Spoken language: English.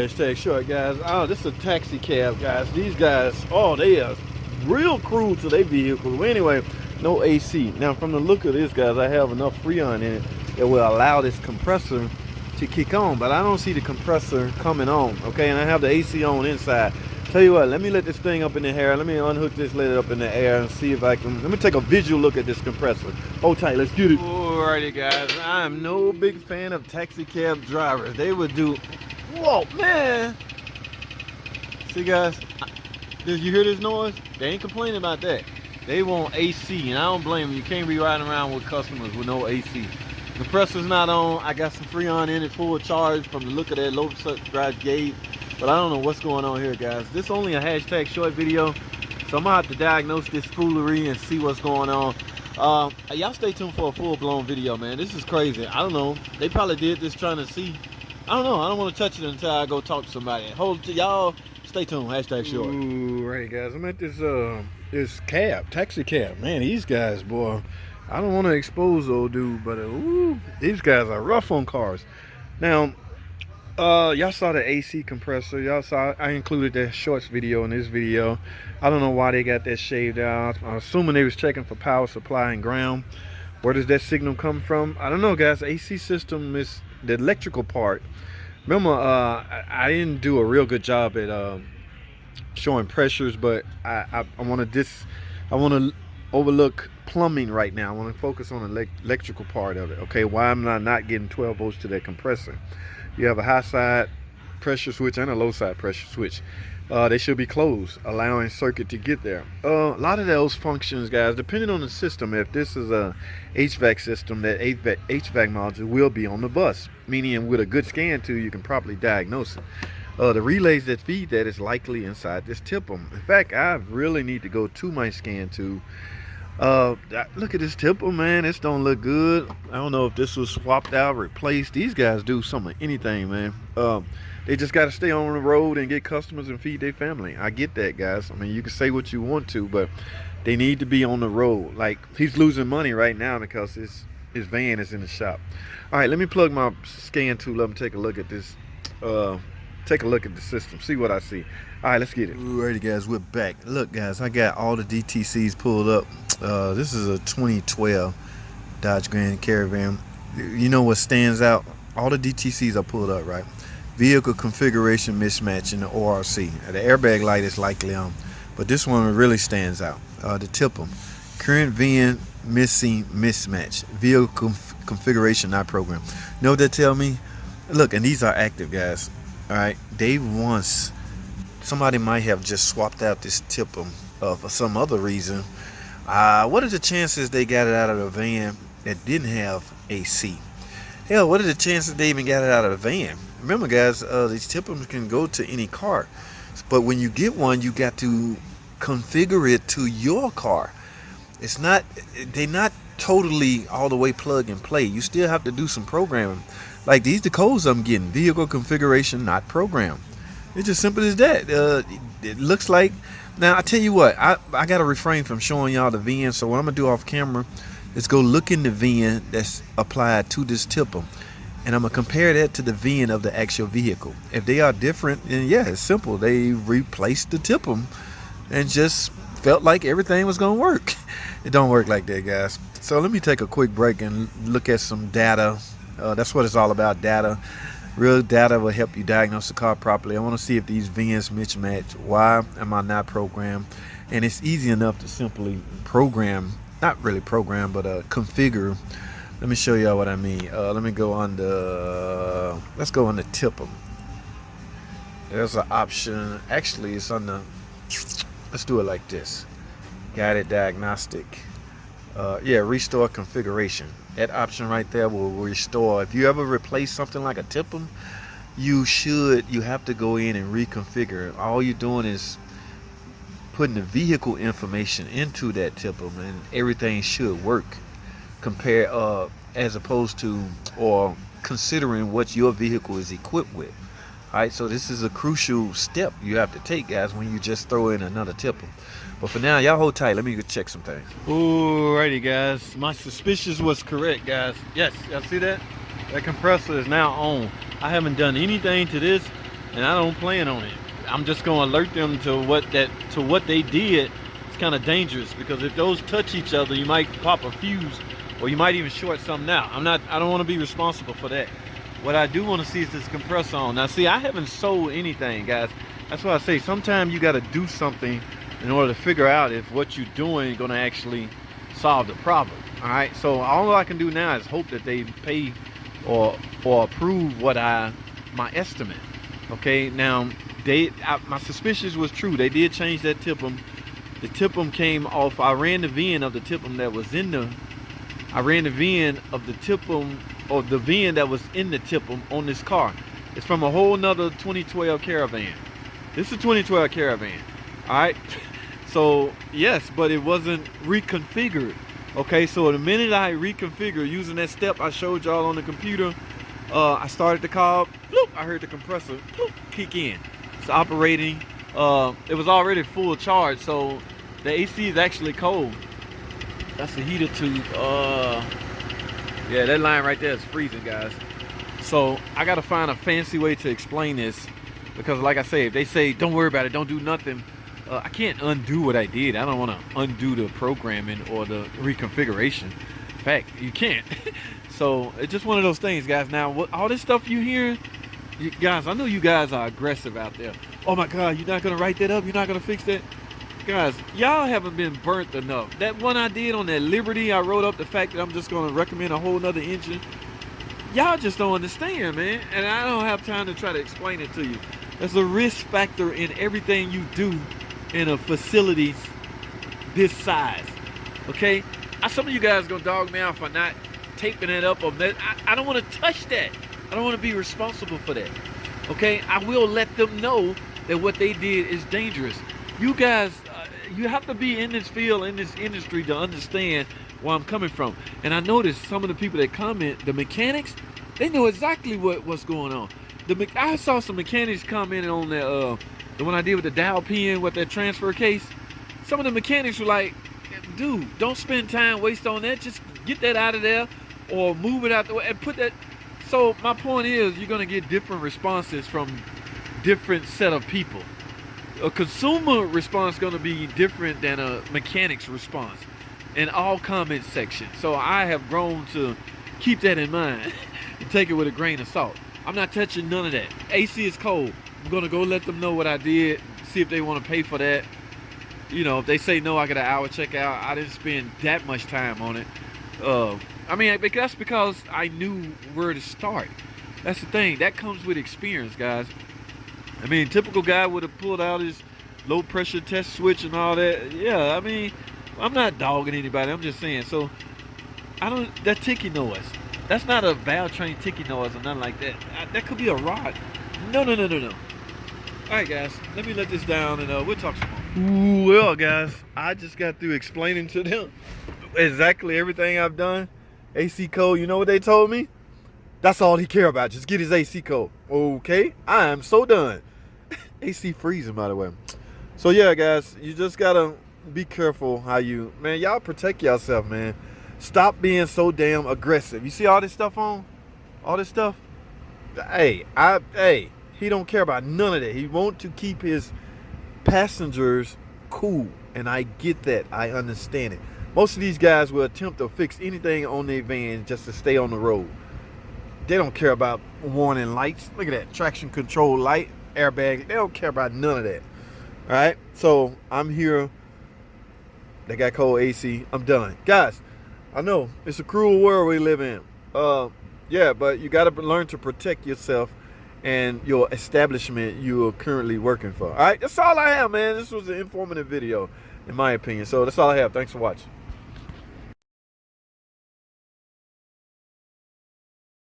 hashtag short, guys. Oh, this is a taxi cab, guys. These guys, oh, they are real cruel to their vehicles. Well, anyway, no AC. Now, from the look of this, guys, I have enough Freon in it that will allow this compressor to kick on, but I don't see the compressor coming on, okay? And I have the AC on inside. Tell you what, let me let this thing up in the air. Let me unhook this, let it up in the air and see if I can. Let me take a visual look at this compressor. Hold tight, let's get it. Alrighty, guys. I am no big fan of taxi cab drivers. They would do, whoa, man. See, guys, did you hear this noise? They ain't complaining about that. They want AC, and I don't blame them. You can't be riding around with customers with no AC. Compressor's not on. I got some Freon in it, full charge from the look of that low drive gauge. But I don't know what's going on here, guys. This is only a hashtag short video, so I'm gonna have to diagnose this foolery and see what's going on. Y'all stay tuned for a full-blown video, man. This is crazy. I don't know. They probably did this trying to see. I don't know. I don't want to touch it until I go talk to somebody. Y'all stay tuned. Hashtag short. Ooh, right, guys. I'm at this taxi cab. Man, these guys, boy. I don't want to expose old dude, but ooh, these guys are rough on cars. Now, y'all saw the AC compressor. Y'all saw I included that shorts video in this video. I don't know why they got that shaved out. I'm assuming they was checking for power supply and ground. Where does that signal come from? I don't know, guys. AC system is the electrical part. Remember, I didn't do a real good job at showing pressures, but I want to overlook plumbing right now. I want to focus on the electrical part of it. Okay, why am I not getting 12 volts to that compressor? You have a high side pressure switch and a low side pressure switch. They should be closed, allowing circuit to get there. A lot of those functions, guys, depending on the system, if this is a HVAC system, that HVAC module will be on the bus, meaning with a good scan tool, you can properly diagnose it. The relays that feed that is likely inside this TIPM. In fact, I really need to go to my scan tool. Look at this TIPM, man. This don't look good. I don't know if this was swapped out, replaced. These guys do some of anything, man. They just got to stay on the road and get customers and feed their family. I get that, guys. I mean, you can say what you want to, but they need to be on the road. Like, he's losing money right now because his van is in the shop. All right, let me plug my scan tool up and take a look at this. Take a look at the system, see what I see. All right, let's get it. Alrighty, guys, we're back. Look, guys, I got all the DTCs pulled up. This is a 2012 Dodge Grand Caravan. You know what stands out? All the DTCs are pulled up, right? Vehicle configuration mismatch in the ORC. The airbag light is likely on, but this one really stands out. The TIPM, current VIN missing mismatch. Vehicle configuration not programmed. Know what that tell me? Look, and these are active, guys. All right, somebody might have just swapped out this TIPM for some other reason. What are the chances they got it out of the van that didn't have AC? Hell, what are the chances they even got it out of the van? Remember, guys, these TIPMs can go to any car, but when you get one, you got to configure it to your car. They're not totally all the way plug and play. You still have to do some programming. Like these, the codes I'm getting, vehicle configuration not programmed. It's just simple as that. It looks like. Now I tell you what, I gotta refrain from showing y'all the VIN. So what I'm gonna do off camera is go look in the VIN that's applied to this TIPM, and I'm gonna compare that to the VIN of the actual vehicle. If they are different, then yeah, it's simple. They replaced the TIPM and just felt like everything was gonna work. It don't work like that, guys. So let me take a quick break and look at some data. That's what it's all about, data. Real data will help you diagnose the car properly. I want to see if these VINs mismatch. Why am I not programmed? And it's easy enough to simply program, not really program, but configure. Let me show y'all what I mean. Let me go on the, let's go on the TIPM. There's an option. Actually, it's on the, let's do it like this. Guided diagnostic. Yeah, restore configuration. That option right there will restore. If you ever replace something like a TIPM, you have to go in and reconfigure. All you're doing is putting the vehicle information into that TIPM, and everything should work. Compare as opposed to or considering what your vehicle is equipped with. All right, so this is a crucial step you have to take, guys, when you just throw in another TIPM. But for now, y'all hold tight. Let me go check some things. Alrighty, guys. My suspicion was correct, guys. Yes, y'all see that? That compressor is now on. I haven't done anything to this. and I don't plan on it. I'm just gonna alert them to what they did. It's kind of dangerous because if those touch each other, you might pop a fuse, or you might even short something out. I don't want to be responsible for that. What I do want to see is this compressor on. Now, see, I haven't sold anything, guys. That's why I say sometimes you got to do something in order to figure out if what you're doing is going to actually solve the problem. All right. So all I can do now is hope that they pay or approve my estimate. Okay. Now my suspicion was true. They did change that TIPM. The TIPM came off. I ran the VIN of the TIPM that was in the. I ran the VIN of the TIPM, or the VIN that was in the TIPM on this car. It's from a whole nother 2012 Caravan. This is a 2012 Caravan. All right. So yes, but it wasn't reconfigured. Okay. So the minute I reconfigured using that step I showed y'all on the computer, I started the car. Bloop, I heard the compressor bloop, kick in. It's operating. It was already full charge, so the AC is actually cold. That's the heater tube. Yeah, that line right there is freezing, guys. So I gotta find a fancy way to explain this, because like I say, if they say don't worry about it, don't do nothing, I can't undo what I did. I don't want to undo the programming or the reconfiguration. In fact, you can't. So it's just one of those things, guys. Now, all this stuff you hear, guys, I know you guys are aggressive out there. Oh my God, you're not gonna write that up? You're not gonna fix that? Guys, y'all haven't been burnt enough. That one I did on that Liberty, I wrote up the fact that I'm just gonna recommend a whole nother engine. Y'all just don't understand, man. And I don't have time to try to explain it to you. There's a risk factor in everything you do in a facility this size. Okay? Some of you guys gonna dog me out for not taping it up. I don't want to touch that. I don't want to be responsible for that. Okay? I will let them know that what they did is dangerous. You guys, you have to be in this field, in this industry, to understand where I'm coming from. And I noticed some of the people that comment, the mechanics, they know exactly what's going on. I saw some mechanics commenting on the one I did with the dial pin with that transfer case. Some of the mechanics were like, dude, don't spend time waste on that. Just get that out of there or move it out the way and put that. So my point is, you're going to get different responses from different set of people. A consumer response is going to be different than a mechanic's response in all comment sections. So I have grown to keep that in mind and take it with a grain of salt. I'm not touching none of that. AC is cold. I'm going to go let them know what I did, see if they want to pay for that. You know, if they say no, I got an hour checkout. I didn't spend that much time on it. I mean, that's because I knew where to start. That's the thing. That comes with experience, guys. I mean, typical guy would have pulled out his low pressure test switch and all that. Yeah, I mean, I'm not dogging anybody. I'm just saying. So, that ticky noise. That's not a valve train ticky noise or nothing like that. That could be a rod. No. All right, guys. Let me let this down and we'll talk some more. Well, guys, I just got through explaining to them exactly everything I've done. AC code, you know what they told me? That's all he care about. Just get his AC code. Okay, I am so done. AC freezing, by the way. So yeah, guys, you just gotta be careful how y'all protect yourself, man. Stop being so damn aggressive. You see all this stuff on? All this stuff? Hey, he don't care about none of that. He wants to keep his passengers cool, and I get that. I understand it. Most of these guys will attempt to fix anything on their van just to stay on the road. They don't care about warning lights. Look at that. Traction control light, airbag. They don't care about none of that. All right. So I'm here. They got cold AC. I'm done. Guys, I know it's a cruel world we live in. Yeah, but you got to learn to protect yourself and your establishment you are currently working for. All right. That's all I have, man. This was an informative video, in my opinion. So that's all I have. Thanks for watching.